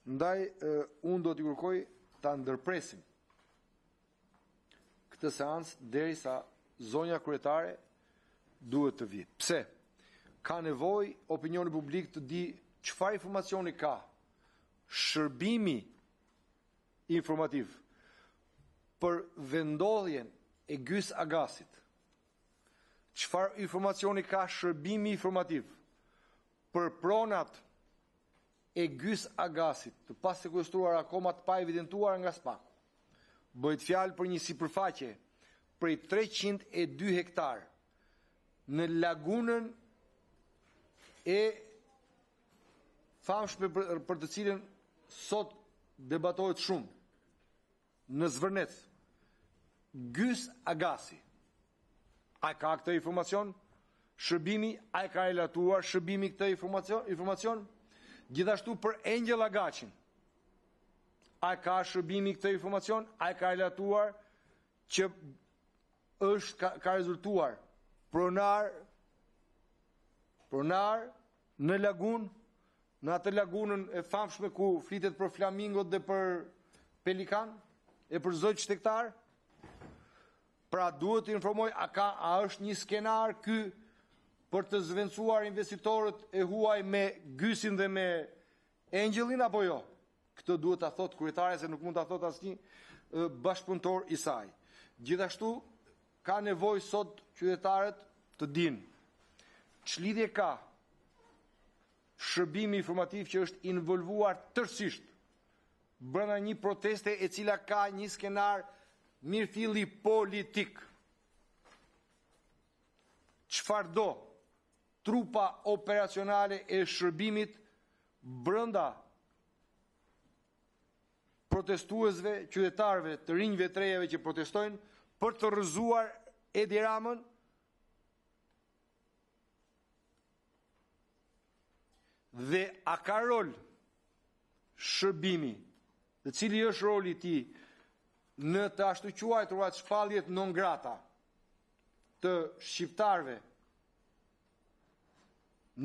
Ndaj, unë do t'i kërkoj ta ndërpresim këtë seancë derisa zonja kryetare duhet të vijë. Pse? Ka nevojë opinioni publik të di çfarë informacioni ka shërbimi informativ për vendodhjen e Gjys Agasit. Çfarë informacioni ka shërbimi informativ për pronat e Gjys Agasit, të pasekuestruar akoma të pa evidentuar nga SPAK. Bëhet fjalë për një sipërfaqe prej 302 hektar në lagunën e famshme për të cilën sot debatohet shumë në Zvërnec. Gjys Agasi. A ka këtë informacion? Shërbimi, a ka relatuar shërbimi këtë informacion? Gjithashtu për Angel Agacin. A ka shërbimi këtë informacion? A ka relatuar që ka rezultuar pronar në lagun, në atë lagunën e famshme ku flitet për flamingot dhe për pelikan, e për zogj shtektar? Pra duhet të informoj, a është një skenar ky për të zvencuar investitorët e huaj me Gysin dhe me Angelin, apo jo? Këtë duhet të thot kryetare, se nuk mund të thot asnjë bashkëpunëtor i saj. Gjithashtu, ka nevojë sot qytetarët të dinë ç'lidhje ka shërbimi informativ që është involvuar tërësisht brenda një proteste e cila ka një skenar mirëfilli politik. Çfarë do trupa operacionale e shërbimit brenda protestuesve, qytetarëve, të rinjve të rejeve që protestojnë për të rrëzuar Edi Ramën, dhe a ka rol shërbimi, dhe cili është roli i tij në të ashtu quajturat shpalljet non grata të shqiptarëve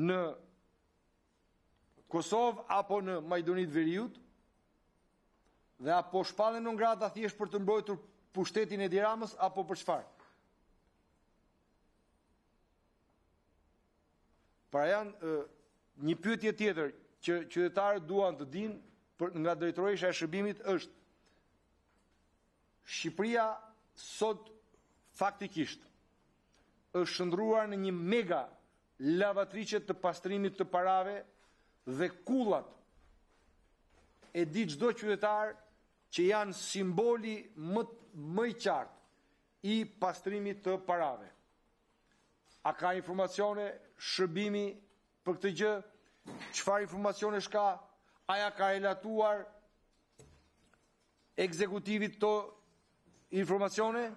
në Kosovë apo në Maqedoninë Veriut, dhe apo shpalljen non grata thjesht për të mbrojtur pushtetin e Edi Ramës, apo për çfarë? Pra janë një pyetje tjetër që qytetarët duan të dinë nga drejtoresha e shërbimit është: Shqipëria sot faktikisht është shndruar në një mega lavatriçe të pastrimit të parave, dhe kullat e di çdo qytetar që janë simboli më i qartë i pastrimit të parave. A ka informacione shërbimi për këtë gjë? Çfarë informacione ka? Aja ka relatuar ekzekutivit to informacione?